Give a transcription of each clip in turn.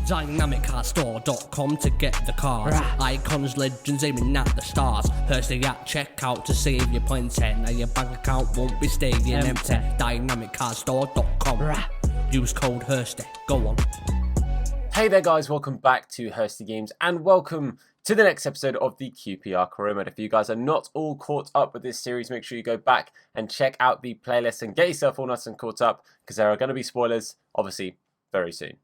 DynamicCarStore.com to get the cars. Icons, legends aiming at the stars. Hursty at checkout to save your points. Now your bank account won't be staying empty. DynamicCarStore.com. Use code Hursty. Go on. Hey there guys, welcome back to Hursty Games and welcome to the next episode of the QPR Career Mode. If you guys are not all caught up with this series, make sure you go back and check out the playlist and get yourself all nice and caught up because there are going to be spoilers, obviously, very soon.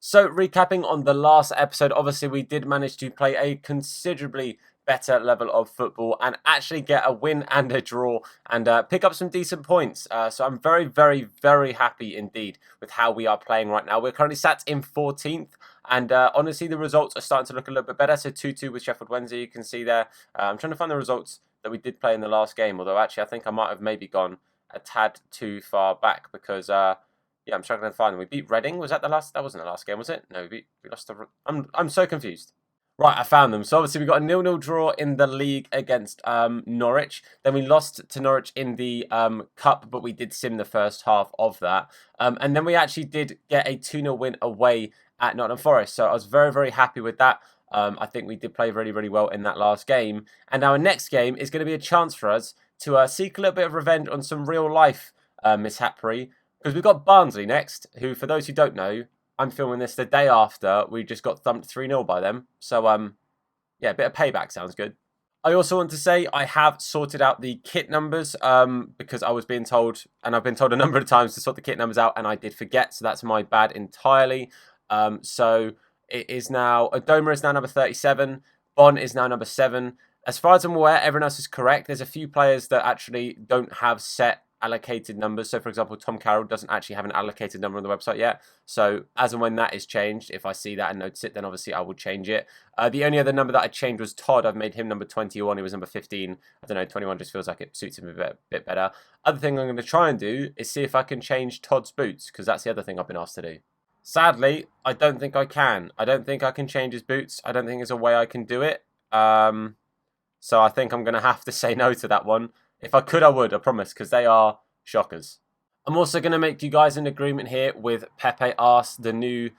So, recapping on the last episode, obviously we did manage to play a considerably better level of football and actually get a win and a draw and pick up some decent points. So I'm very, very, very happy indeed with how we are playing right now. We're currently sat in 14th and honestly the results are starting to look a little bit better. So 2-2 with Sheffield Wednesday, you can see there. I'm trying to find the results that we did play in the last game, although actually I think I might have maybe gone a tad too far back because yeah, I'm struggling to find them. We beat Reading. Was that the last? That wasn't the last game, was it? No, we lost the... I'm so confused. Right, I found them. So obviously we got a 0-0 draw in the league against Norwich. Then we lost to Norwich in the cup, but we did sim the first half of that. And then we actually did get a 2-0 win away at Nottingham Forest. So I was very, very happy with that. I think we did play really, really well in that last game. And our next game is going to be a chance for us to seek a little bit of revenge on some real life mishappery. Because we've got Barnsley next, who, for those who don't know, I'm filming this the day after we just got thumped 3-0 by them. So, yeah, a bit of payback sounds good. I also want to say I have sorted out the kit numbers because I was being told, and I've been told a number of times to sort the kit numbers out, and I did forget, so that's my bad entirely. So it is now, Adoma is now number 37, Bon is now number 7. As far as I'm aware, everyone else is correct. There's a few players that actually don't have set allocated numbers. So for example, Tom Carroll doesn't actually have an allocated number on the website yet. So as and when that is changed, if I see that and notice it, then obviously I will change it. The only other number that I changed was Todd. I've made him number 21. He was number 15. I don't know, 21 just feels like it suits him a bit better. Other thing I'm going to try and do is see if I can change Todd's boots, because that's the other thing I've been asked to do. Sadly, I don't think I can. I don't think I can change his boots. I don't think there's a way I can do it. So I think I'm going to have to say no to that one. If I could, I would, I promise, because they are shockers. I'm also going to make you guys an agreement here with Pepe Arse, the new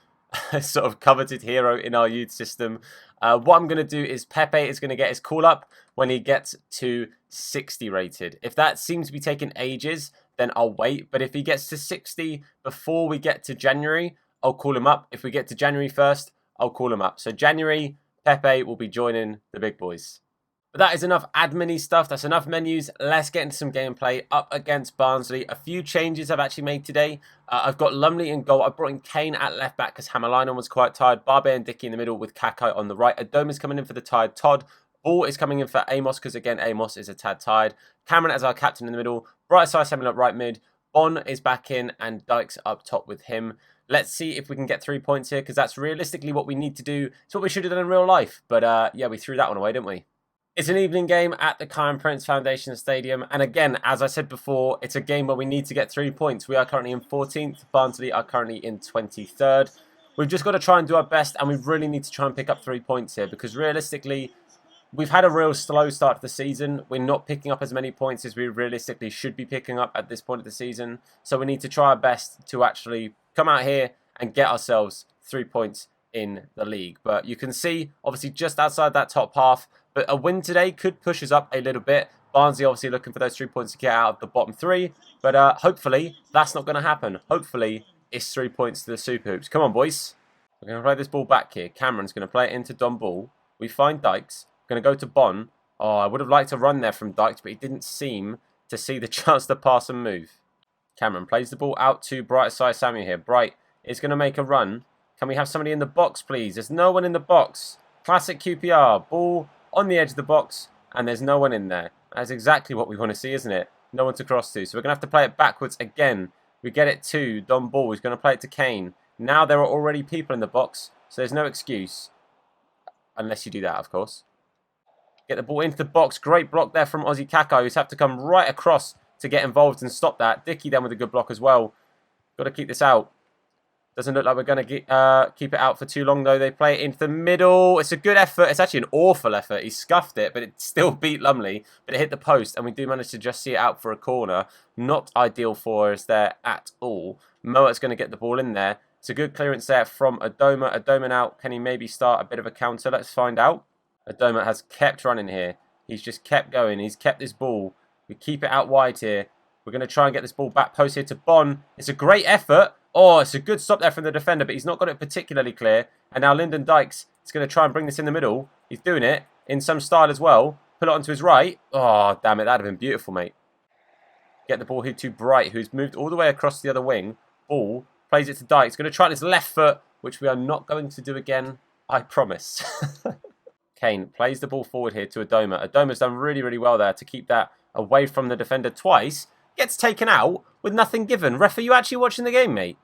sort of coveted hero in our youth system. What I'm going to do is Pepe is going to get his call up when he gets to 60 rated. If that seems to be taking ages, then I'll wait. But if he gets to 60 before we get to January, I'll call him up. If we get to January 1st, I'll call him up. So January, Pepe will be joining the big boys. But that is enough admin-y stuff. That's enough menus. Let's get into some gameplay up against Barnsley. A few changes I've actually made today. I've got Lumley in goal. I brought in Kane at left back because Hammerlinen was quite tired. Barbe and Dickey in the middle with Kakai on the right. Adoma's coming in for the tired Todd. Ball is coming in for Amos because, again, Amos is a tad tired. Cameron as our captain in the middle. Brightside Samuel up right mid. Bon is back in and Dykes up top with him. Let's see if we can get 3 points here because that's realistically what we need to do. It's what we should have done in real life. But, yeah, we threw that one away, didn't we? It's an evening game at the Kyron Prince Foundation Stadium. And again, as I said before, it's a game where we need to get 3 points. We are currently in 14th. Barnsley are currently in 23rd. We've just got to try and do our best. And we really need to try and pick up 3 points here. Because realistically, we've had a real slow start to the season. We're not picking up as many points as we realistically should be picking up at this point of the season. So we need to try our best to actually come out here and get ourselves 3 points in the league. But you can see, obviously, just outside that top half. But a win today could push us up a little bit. Barnsley obviously looking for those 3 points to get out of the bottom 3. But hopefully that's not going to happen. Hopefully it's 3 points to the Super Hoops. Come on, boys. We're going to play this ball back here. Cameron's going to play it into Don Ball. We find Dykes. Going to go to Bon. Oh, I would have liked to run there from Dykes, but he didn't seem to see the chance to pass and move. Cameron plays the ball out to Brightside Samuel here. Bright is going to make a run. Can we have somebody in the box, please? There's no one in the box. Classic QPR. Ball on the edge of the box, and there's no one in there. That's exactly what we want to see, isn't it? No one to cross to. So we're going to have to play it backwards again. We get it to Don Ball. He's going to play it to Kane. Now there are already people in the box, so there's no excuse. Unless you do that, of course. Get the ball into the box. Great block there from Ozzy Kakai, who's have to come right across to get involved and stop that. Dickey then with a good block as well. Got to keep this out. Doesn't look like we're going to keep it out for too long, though. They play it into the middle. It's a good effort. It's actually an awful effort. He scuffed it, but it still beat Lumley. But it hit the post, and we do manage to just see it out for a corner. Not ideal for us there at all. Moat's going to get the ball in there. It's a good clearance there from Adoma. Adoma now, can he maybe start a bit of a counter? Let's find out. Adoma has kept running here. He's just kept going. He's kept this ball. We keep it out wide here. We're going to try and get this ball back post here to Bon. It's a great effort. Oh, it's a good stop there from the defender, but he's not got it particularly clear. And now Lyndon Dykes is going to try and bring this in the middle. He's doing it in some style as well. Pull it onto his right. Oh, damn it. That would have been beautiful, mate. Get the ball here to Bright, who's moved all the way across the other wing. Ball. Plays it to Dykes. Going to try on his left foot, which we are not going to do again. I promise. Kane plays the ball forward here to Adoma. Adoma's done really, really well there to keep that away from the defender twice. Gets taken out with nothing given. Ref, are you actually watching the game, mate?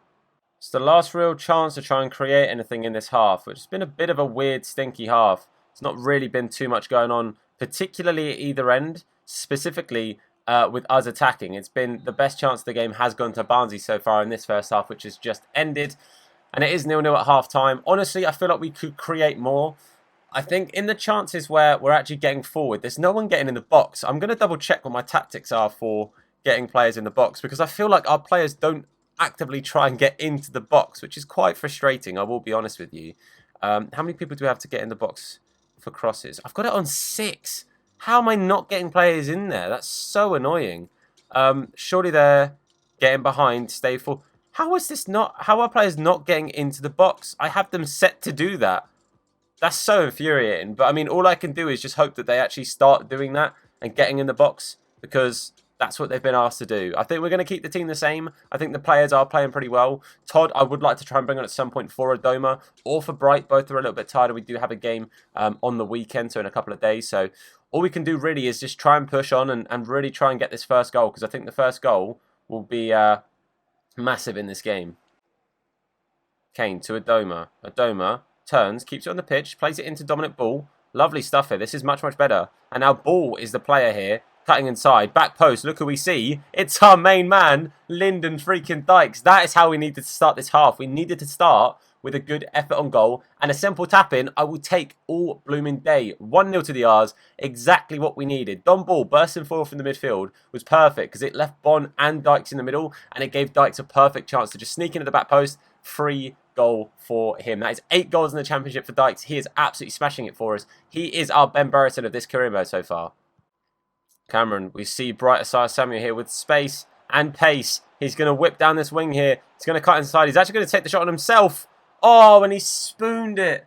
It's the last real chance to try and create anything in this half, which has been a bit of a weird, stinky half. It's not really been too much going on, particularly at either end, specifically with us attacking. It's been the best chance of the game has gone to Barnsley so far in this first half, which has just ended. And it is 0-0 at half-time. Honestly, I feel like we could create more. I think in the chances where we're actually getting forward, there's no one getting in the box. I'm going to double check what my tactics are for getting players in the box, because I feel like our players don't actively try and get into the box, which is quite frustrating, I will be honest with you. How many people do we have to get in the box for crosses? I've got it on 6. How am I not getting players in there? That's so annoying. Surely they're getting behind, stay full. How is this not? How are players not getting into the box? I have them set to do that. That's so infuriating. But I mean, all I can do is just hope that they actually start doing that and getting in the box, because that's what they've been asked to do. I think we're going to keep the team the same. I think the players are playing pretty well. Todd, I would like to try and bring on at some point for Adoma or for Bright. Both are a little bit tired. We do have a game on the weekend, so in a couple of days. So all we can do really is just try and push on and really try and get this first goal, because I think the first goal will be massive in this game. Kane to Adoma. Adoma turns, keeps it on the pitch, plays it into Dominic Ball. Lovely stuff here. This is much, much better. And now Ball is the player here, cutting inside. Back post, look who we see. It's our main man, Lyndon freaking Dykes. That is how we needed to start this half. We needed to start with a good effort on goal and a simple tap-in. I will take all blooming day. 1-0 to the R's. Exactly what we needed. Don Ball bursting forward from the midfield was perfect, because it left Bon and Dykes in the middle, and it gave Dykes a perfect chance to just sneak into the back post. Free goal for him. That is 8 goals in the Championship for Dykes. He is absolutely smashing it for us. He is our Ben Burton of this career mode so far. Cameron, we see Bright Asaya Samuel here with space and pace. He's going to whip down this wing here. He's going to cut inside. He's actually going to take the shot on himself. Oh, and he spooned it.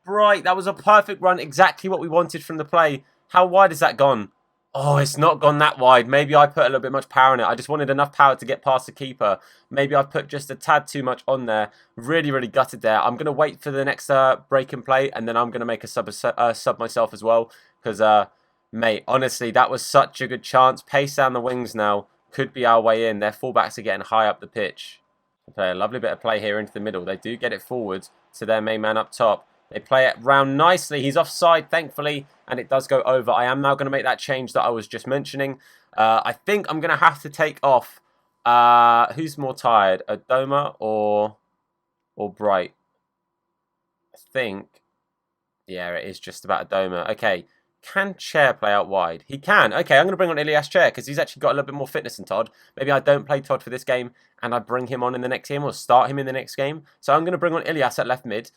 Bright, that was a perfect run. Exactly what we wanted from the play. How wide has that gone? Oh, it's not gone that wide. Maybe I put a little bit much power in it. I just wanted enough power to get past the keeper. Maybe I've put just a tad too much on there. Really, really gutted there. I'm going to wait for the next break and play, and then I'm going to make a sub myself as well. Because, mate, honestly, that was such a good chance. Pace down the wings now. Could be our way in. Their fullbacks are getting high up the pitch. Okay, a lovely bit of play here into the middle. They do get it forward to their main man up top. They play it round nicely. He's offside, thankfully, and it does go over. I am now going to make that change that I was just mentioning. I think I'm going to have to take off. Who's more tired, Adoma or Bright? I think, yeah, it is just about Adoma. Okay, can Chair play out wide? He can. Okay, I'm going to bring on Ilias Chair, because he's actually got a little bit more fitness than Todd. Maybe I don't play Todd for this game, and I bring him on in the next game, or start him in the next game. So I'm going to bring on Ilias at left mid.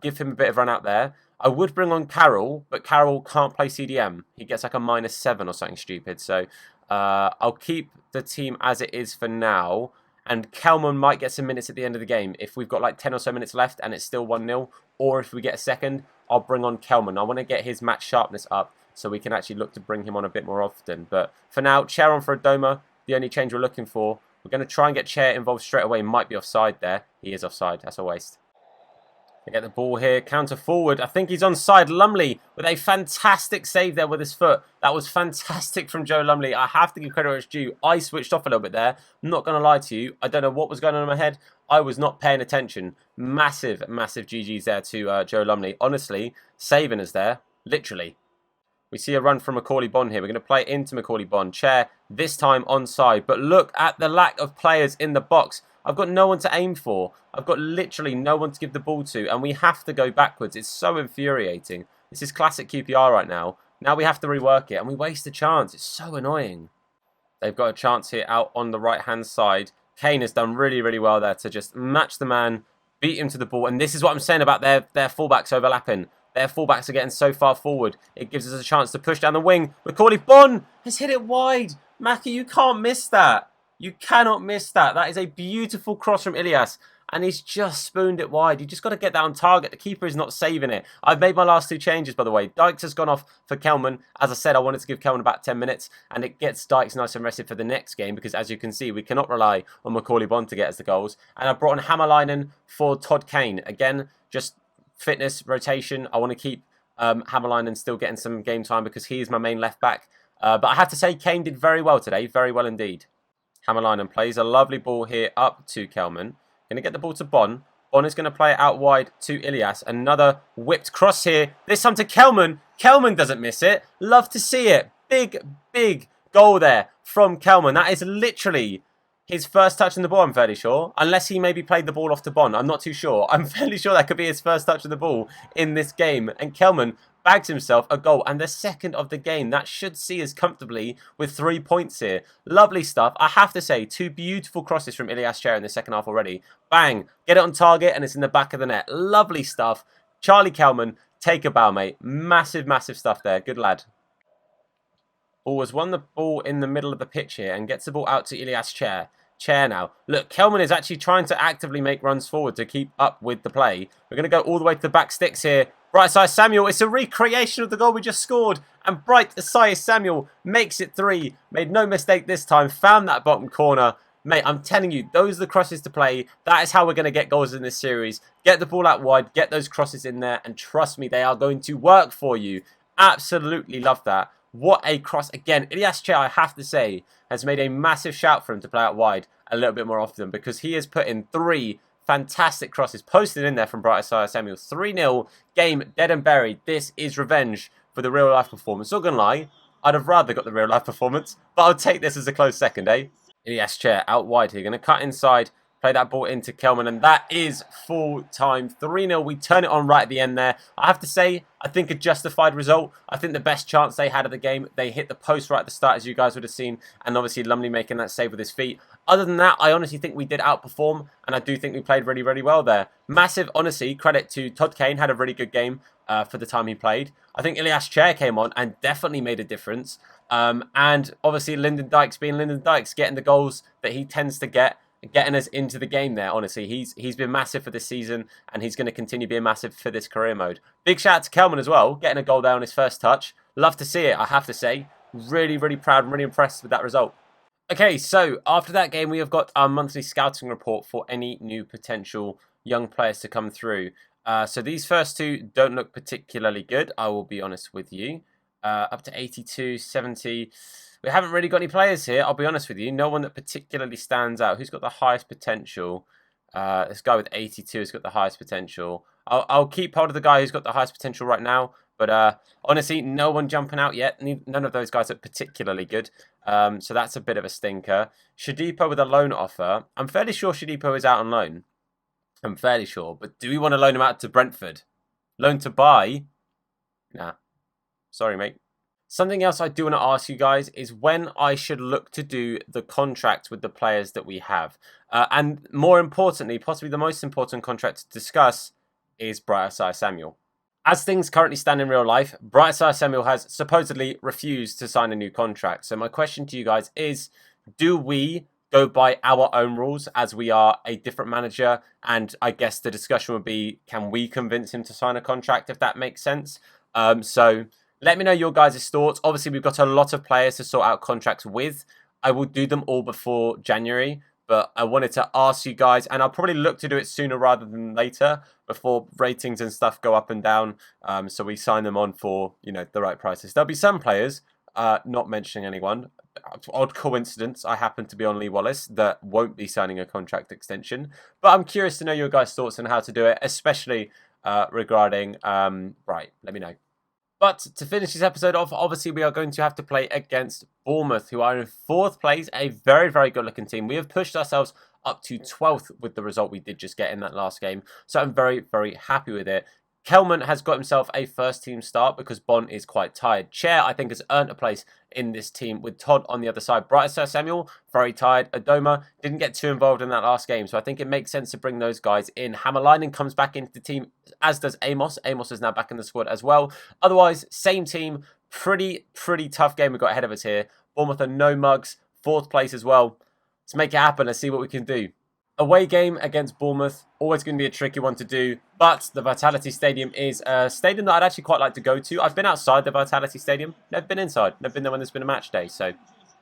Give him a bit of run out there. I would bring on Carroll, but Carroll can't play CDM. He gets like a -7 or something stupid. So I'll keep the team as it is for now. And Kelman might get some minutes at the end of the game. If we've got like 10 or so minutes left and it's still 1-0, or if we get a second, I'll bring on Kelman. I want to get his match sharpness up so we can actually look to bring him on a bit more often. But for now, Chair on for Adoma, the only change we're looking for. We're going to try and get Chair involved straight away. Might be offside there. He is offside. That's a waste. They get the ball here, counter forward. I think he's onside. Lumley with a fantastic save there with his foot. That was fantastic from Joe Lumley. I have to give credit where it's due. I switched off a little bit there. I'm not going to lie to you. I don't know what was going on in my head. I was not paying attention. Massive, massive GG's there to Joe Lumley. Honestly, saving us there. Literally. We see a run from Macaulay Bond here. We're going to play into Macaulay Bond. Chair, this time onside. But look at the lack of players in the box. I've got no one to aim for. I've got literally no one to give the ball to. And we have to go backwards. It's so infuriating. This is classic QPR right now. Now we have to rework it. And we waste a chance. It's so annoying. They've got a chance here out on the right-hand side. Kane has done really, really well there to just match the man, beat him to the ball. And this is what I'm saying about their fullbacks overlapping. Their fullbacks are getting so far forward. It gives us a chance to push down the wing. Macaulay Bonne has hit it wide. Mackie, you can't miss that. You cannot miss that. That is a beautiful cross from Ilias. And he's just spooned it wide. You just got to get that on target. The keeper is not saving it. I've made my last 2 changes, by the way. Dykes has gone off for Kelman. As I said, I wanted to give Kelman about 10 minutes. And it gets Dykes nice and rested for the next game. Because as you can see, we cannot rely on Macaulay Bonne to get us the goals. And I've brought on Hammerleinen for Todd Kane. Again, just fitness, rotation. I want to keep Hammerleinen still getting some game time because he is my main left back. But I have to say, Kane did very well today. Very well indeed. Hammerleinen plays a lovely ball here up to Kelman. Going to get the ball to Bonne. Bonne is going to play it out wide to Ilias. Another whipped cross here. This time to Kelman. Kelman doesn't miss it. Love to see it. Big, big goal there from Kelman. That is literally his first touch on the ball, I'm fairly sure. Unless he maybe played the ball off to Bonne. I'm not too sure. I'm fairly sure that could be his first touch of the ball in this game. And Kelman bags himself a goal and the second of the game. That should see us comfortably with 3 points here. Lovely stuff. I have to say, 2 beautiful crosses from Ilias Chair in the second half already. Bang. Get it on target and it's in the back of the net. Lovely stuff. Charlie Kelman, take a bow, mate. Massive, massive stuff there. Good lad. Always won the ball in the middle of the pitch here and gets the ball out to Ilias Chair. Chair now. Look, Kelman is actually trying to actively make runs forward to keep up with the play. We're going to go all the way to the back sticks here. Bright Side Samuel, it's a recreation of the goal we just scored. And Bright Side Samuel makes it 3. Made no mistake this time. Found that bottom corner. Mate, I'm telling you, those are the crosses to play. That is how we're going to get goals in this series. Get the ball out wide. Get those crosses in there. And trust me, they are going to work for you. Absolutely love that. What a cross. Again, Ilias Chair, I have to say, has made a massive shout for him to play out wide a little bit more often because he has put in 3 fantastic crosses posted in there from Bright Side Samuel. 3-0, game dead and buried. This is revenge for the real life performance. Not gonna lie, I'd have rather got the real life performance, but I'll take this as a close second, eh? Ilias Chair out wide here, gonna cut inside. Play that ball into Kelman, and that is full time. 3-0. We turn it on right at the end there. I have to say, I think a justified result. I think the best chance they had of the game, they hit the post right at the start, as you guys would have seen, and obviously Lumley making that save with his feet. Other than that, I honestly think we did outperform, and I do think we played really, really well there. Massive, honestly, credit to Todd Kane, had a really good game for the time he played. I think Ilias Chair came on and definitely made a difference. And obviously Lyndon Dykes being Lyndon Dykes, getting the goals that he tends to get, getting us into the game there. Honestly, he's been massive for this season and he's going to continue being massive for this career mode. Big shout out to Kelman as well, getting a goal there on his first touch. Love to see it, I have to say. Really, really proud and really impressed with that result. Okay, so after that game, we have got our monthly scouting report for any new potential young players to come through. So these first 2 don't look particularly good, I will be honest with you. Up to 82, 70... We haven't really got any players here, I'll be honest with you. No one that particularly stands out. Who's got the highest potential? This guy with 82 has got the highest potential. I'll keep hold of the guy who's got the highest potential right now. But honestly, no one jumping out yet. None of those guys are particularly good. So that's a bit of a stinker. Shadipo with a loan offer. I'm fairly sure Shadipo is out on loan. I'm fairly sure. But do we want to loan him out to Brentford? Loan to buy? Nah. Sorry, mate. Something else I do want to ask you guys is when I should look to do the contract with the players that we have. And more importantly, possibly the most important contract to discuss is Bright Side Samuel. As things currently stand in real life, Bright Side Samuel has supposedly refused to sign a new contract. So my question to you guys is, do we go by our own rules as we are a different manager? And I guess the discussion would be, can we convince him to sign a contract, if that makes sense? So let me know your guys' thoughts. Obviously, we've got a lot of players to sort out contracts with. I will do them all before January, but I wanted to ask you guys, and I'll probably look to do it sooner rather than later, before ratings and stuff go up and down, so we sign them on for, you know, the right prices. There'll be some players, not mentioning anyone, odd coincidence, I happen to be on Lee Wallace, that won't be signing a contract extension, but I'm curious to know your guys' thoughts on how to do it, especially regarding, right, let me know. But to finish this episode off, obviously we are going to have to play against Bournemouth, who are in 4th place, a very, very good looking team. We have pushed ourselves up to 12th with the result we did just get in that last game. So I'm very, very happy with it. Kelman has got himself a first team start because Bond is quite tired. Chair, I think, has earned a place in this team with Todd on the other side. Bright Sir Samuel, very tired. Adoma didn't get too involved in that last game, so I think it makes sense to bring those guys in. Hammerlinen comes back into the team, as does Amos. Amos is now back in the squad as well. Otherwise, same team. Pretty tough game we've got ahead of us here. Bournemouth are no mugs. 4th place as well. Let's make it happen. Let's see what we can do. Away game against Bournemouth, always going to be a tricky one to do, but the Vitality Stadium is a stadium that I'd actually quite like to go to. I've been outside the Vitality Stadium, never been inside, never been there when there's been a match day, so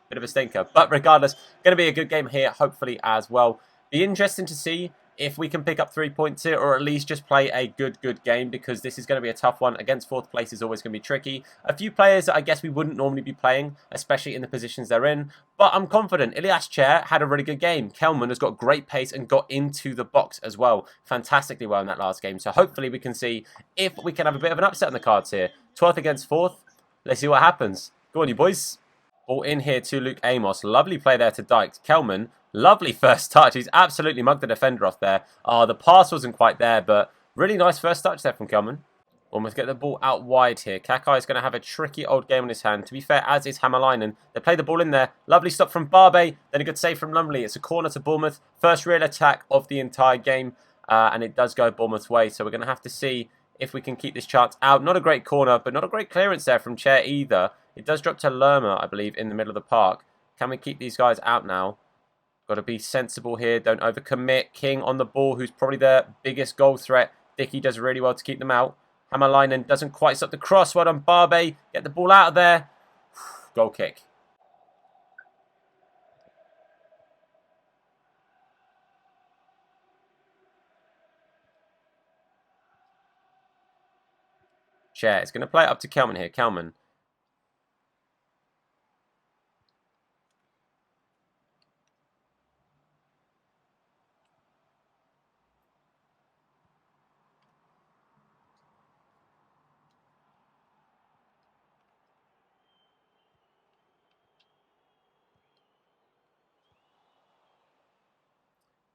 bit of a stinker. But regardless, going to be a good game here, hopefully as well. Be interesting to see if we can pick up 3 points here, or at least just play a good game, because this is going to be a tough one. Against 4th place is always going to be tricky. A few players that I guess we wouldn't normally be playing, especially in the positions they're in, but I'm confident. Ilyas Chair had a really good game. Kelman has got great pace and got into the box as well, fantastically well in that last game. So hopefully we can see if we can have a bit of an upset on the cards here. 12th against 4th. Let's see what happens. Go on, you boys. All in here to Luke Amos. Lovely play there to Dykes. Kelman, lovely first touch. He's absolutely mugged the defender off there. The pass wasn't quite there, but really nice first touch there from Kelman. Almost get the ball out wide here. Kakai is going to have a tricky old game in his hand. To be fair, as is Hammerlinen. They play the ball in there. Lovely stop from Barbe. Then a good save from Lumley. It's a corner to Bournemouth. First real attack of the entire game. And it does go Bournemouth's way. So we're going to have to see if we can keep this chance out. Not a great corner, but not a great clearance there from Chair either. It does drop to Lerma, I believe, in the middle of the park. Can we keep these guys out now? Got to be sensible here. Don't overcommit. King on the ball, who's probably the biggest goal threat. Dickey does really well to keep them out. Hammerlinen doesn't quite stop the cross. Well done, Barbe. Get the ball out of there. Goal kick. Chair. It's going to play it up to Kelman here. Kelman.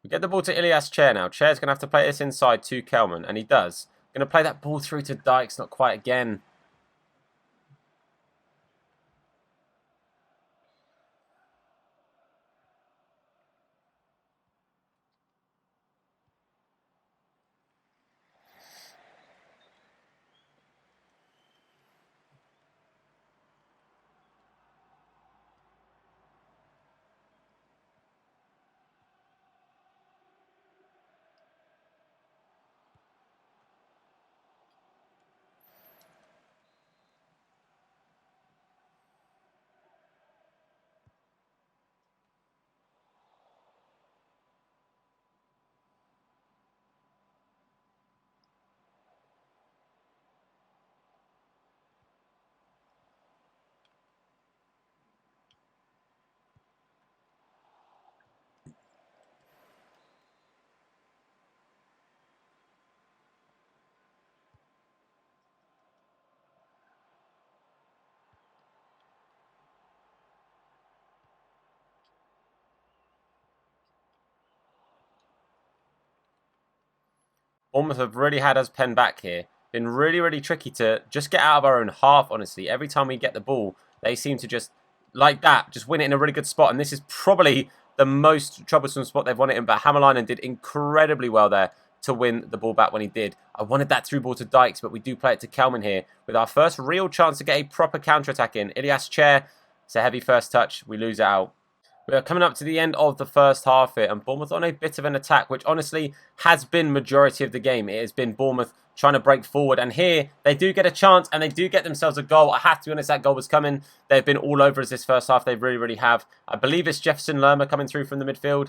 We get the ball to Ilyas Chair now. Chair's going to have to play this inside to Kelman, and he does. Going to play that ball through to Dykes, not quite again. Bournemouth have really had us penned back here. Been really tricky to just get out of our own half, honestly. Every time we get the ball, they seem to just, like that, just win it in a really good spot. And this is probably the most troublesome spot they've won it in. But Hammerlinen did incredibly well there to win the ball back when he did. I wanted that through ball to Dykes, but we do play it to Kelman here with our first real chance to get a proper counter-attack in. Ilyas Chair, it's a heavy first touch. We lose it out. We are coming up to the end of the first half here, and Bournemouth on a bit of an attack, which honestly has been majority of the game. It has been Bournemouth trying to break forward, and here they do get a chance, and they do get themselves a goal. I have to be honest, that goal was coming. They've been all over us this first half. They really have. I believe it's Jefferson Lerma coming through from the midfield.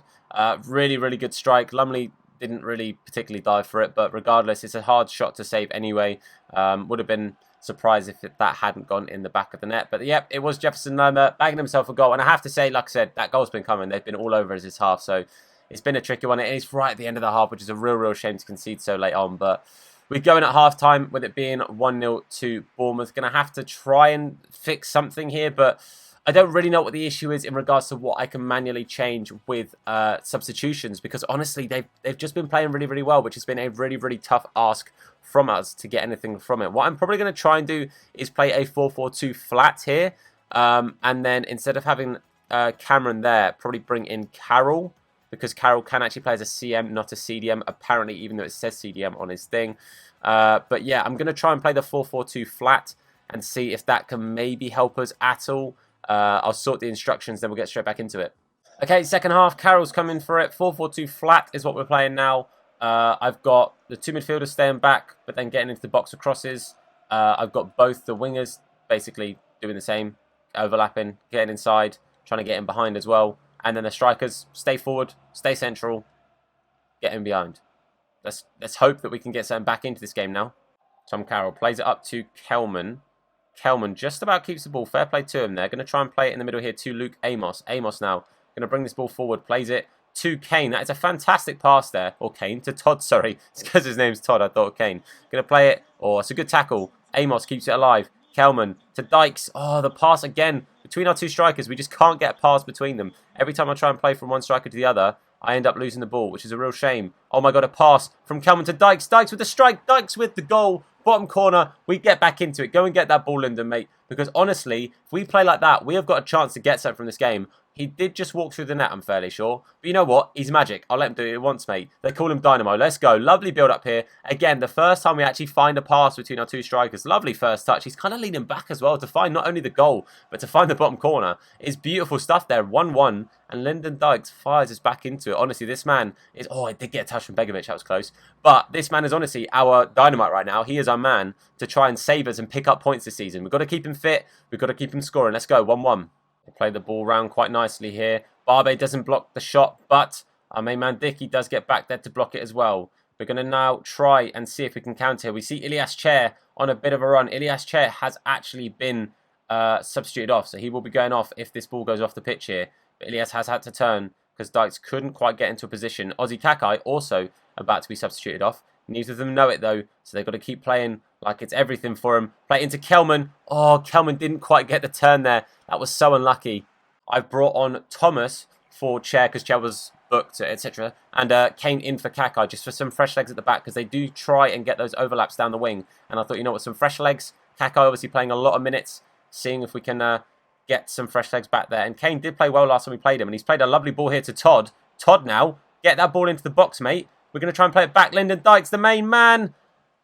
Really good strike. Lumley didn't really particularly dive for it, but regardless, it's a hard shot to save anyway. Would have been surprised if that hadn't gone in the back of the net. But yep, it was Jefferson Lerma bagging himself a goal. And I have to say, like I said, that goal's been coming. They've been all over us this half. So it's been a tricky one. It is right at the end of the half, which is a real shame to concede so late on. But we're going at half-time with it being 1-0 to Bournemouth. Going to have to try and fix something here. But I don't really know what the issue is in regards to what I can manually change with substitutions, because honestly, they've just been playing really, really well, which has been a really, really tough ask from us to get anything from it. What I'm probably going to try and do is play a 4-4-2 flat here, and then instead of having Cameron there, probably bring in Carroll, because Carroll can actually play as a CM, not a CDM, apparently, even though it says CDM on his thing. But yeah, I'm going to try and play the 4-4-2 flat and see if that can maybe help us at all. I'll sort the instructions, then we'll get straight back into it. Okay, second half, Carroll's coming for it. 4-4-2 flat is what we're playing now. I've got the two midfielders staying back, but then getting into the box of crosses. I've got both the wingers basically doing the same, overlapping, getting inside, trying to get in behind as well. And then the strikers stay forward, stay central, get in behind. Let's hope that we can get something back into this game now. Tom Carroll plays it up to Kelman. Kelman just about keeps the ball. Fair play to him there. Going to try and play it in the middle here to Luke Amos. Amos now going to bring this ball forward. Plays it to Kane. That is a fantastic pass there. Or Kane. To Todd, sorry. It's because his name's Todd. I thought Kane. Going to play it. Oh, it's a good tackle. Amos keeps it alive. Kelman to Dykes. Oh, the pass again. Between our two strikers, we just can't get a pass between them. Every time I try and play from one striker to the other, I end up losing the ball, which is a real shame. Oh my God, a pass from Kelman to Dykes. Dykes with the strike. Dykes with the goal. Bottom corner, we get back into it. Go and get that ball, Lyndon, mate. Because honestly, if we play like that, we have got a chance to get something from this game. He did just walk through the net, I'm fairly sure. But you know what? He's magic. I'll let him do it once, mate. They call him Dynamo. Let's go. Lovely build up here. Again, the first time we actually find a pass between our two strikers. Lovely first touch. He's kind of leaning back as well to find not only the goal, but to find the bottom corner. It's beautiful stuff there. 1-1. And Lyndon Dykes fires us back into it. Honestly, this man is... Oh, I did get a touch from Begovic. That was close. But this man is honestly our dynamite right now. He is our man to try and save us and pick up points this season. We've got to keep him fit. We've got to keep him scoring. Let's go. 1-1. They play the ball round quite nicely here. Barbe doesn't block the shot, but our main man Dicky does get back there to block it as well. We're going to now try and see if we can counter here. We see Ilias Chair on a bit of a run. Ilias Chair has actually been substituted off, so he will be going off if this ball goes off the pitch here. But Ilias has had to turn because Dykes couldn't quite get into a position. Ozzy Kakai also about to be substituted off. Neither of them know it though, so they've got to keep playing like it's everything for him. Play into Kelman. Oh, Kelman didn't quite get the turn there. That was so unlucky. I've brought on Thomas for Chair because Chair was booked, etc. And Kane in for Kakai just for some fresh legs at the back because they do try and get those overlaps down the wing. And I thought, you know what, some fresh legs. Kakai obviously playing a lot of minutes, seeing if we can get some fresh legs back there. And Kane did play well last time we played him, and he's played a lovely ball here to Todd. Todd now, get that ball into the box, mate. We're going to try and play it back. Lyndon Dykes, the main man.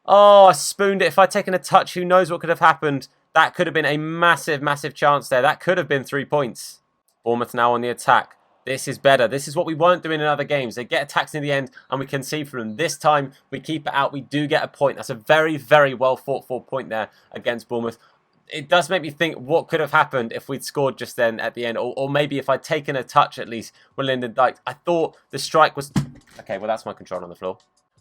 Oh, I spooned it. If I'd taken a touch, who knows what could have happened. That could have been a massive, massive chance there. That could have been 3 points. Bournemouth now on the attack. This is better. This is what we weren't doing in other games. They get attacked in the end and we concede from them. This time we keep it out. We do get a point. That's a very, very well fought for point there against Bournemouth. It does make me think what could have happened if we'd scored just then at the end. Or maybe if I'd taken a touch at least with Lyndon Dykes. I thought the strike was... Okay, well, that's my control on the floor.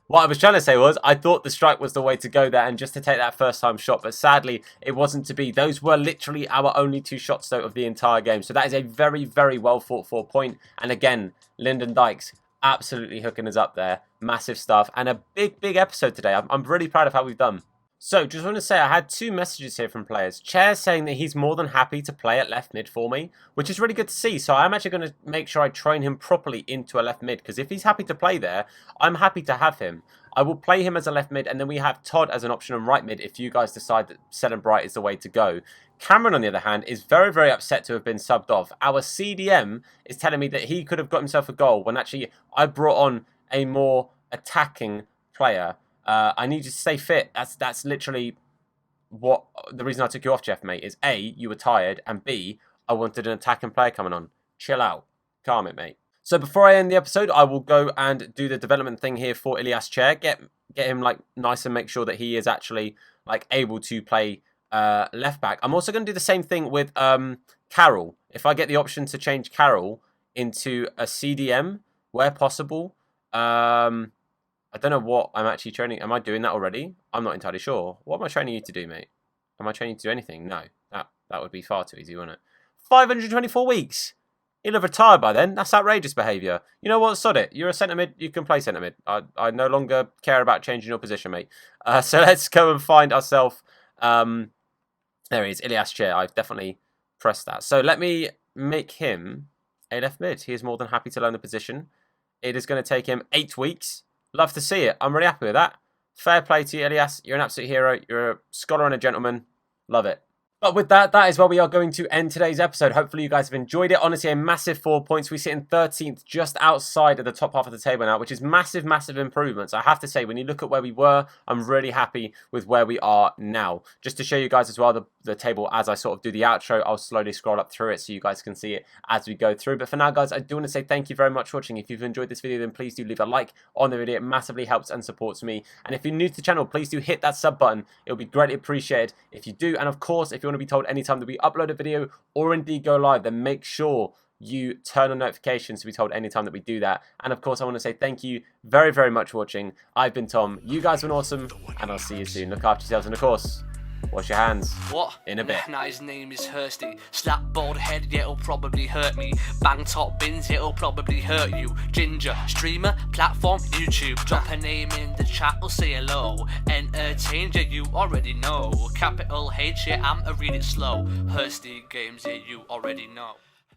What I was trying to say was, I thought the strike was the way to go there and just to take that first time shot. But sadly, it wasn't to be. Those were literally our only 2 shots, though, of the entire game. So that is a very, very well fought for point. And again, Lyndon Dykes absolutely hooking us up there. Massive stuff. And a big, big episode today. I'm really proud of how we've done. So, just want to say I had 2 messages here from players. Chair saying that he's more than happy to play at left mid for me, which is really good to see. So, I'm actually going to make sure I train him properly into a left mid, because if he's happy to play there, I'm happy to have him. I will play him as a left mid, and then we have Todd as an option on right mid if you guys decide that Sell Bright is the way to go. Cameron, on the other hand, is very, very upset to have been subbed off. Our CDM is telling me that he could have got himself a goal when actually I brought on a more attacking player. I need you to stay fit. That's literally what the reason I took you off, Jeff, mate, is A, you were tired, and B, I wanted an attacking player coming on. Chill out. Calm it, mate. So before I end the episode, I will go and do the development thing here for Ilias Chair. Get him like nice and make sure that he is actually like able to play left back. I'm also going to do the same thing with Carroll. If I get the option to change Carroll into a CDM where possible, I don't know what I'm actually training. Am I doing that already? I'm not entirely sure. What am I training you to do, mate? Am I training you to do anything? No. That would be far too easy, wouldn't it? 524 weeks. He'll have retired by then. That's outrageous behaviour. You know what? Sod it. You're a centre mid. You can play centre mid. I no longer care about changing your position, mate. So let's go and find ourselves. There he is. Ilias Chair. I've definitely press that. So let me make him a left mid. He is more than happy to learn the position. It is going to take him 8 weeks. Love to see it. I'm really happy with that. Fair play to you, Elias. You're an absolute hero. You're a scholar and a gentleman. Love it. But with that, that is where we are going to end today's episode. Hopefully you guys have enjoyed it. Honestly, a massive 4 points. We sit in 13th, just outside of the top half of the table now, which is massive, massive improvements. I have to say, when you look at where we were, I'm really happy with where we are now. Just to show you guys as well the table as I sort of do the outro, I'll slowly scroll up through it so you guys can see it as we go through. But for now, guys, I do want to say thank you very much for watching. If you've enjoyed this video, then please do leave a like on the video. It massively helps and supports me. And if you're new to the channel, please do hit that sub button. It'll be greatly appreciated if you do. And of course, if you want to be told anytime that we upload a video or indeed go live, then make sure you turn on notifications to be told anytime that we do that. And of course, I want to say thank you very, very much for watching. I've been Tom. You guys have been awesome, and I'll see you soon. Look after yourselves, and of course, wash your hands. What? In a bit. Now his name is Hursty. Slap bald head, yeah, it'll probably hurt me. Bang top bins, it'll probably hurt you. Ginger, streamer, platform, YouTube. Drop a name in the chat or say hello. Entertain, yeah, you already know. Capital H, yeah, I'm a read it slow. Hursty games, yeah, you already know.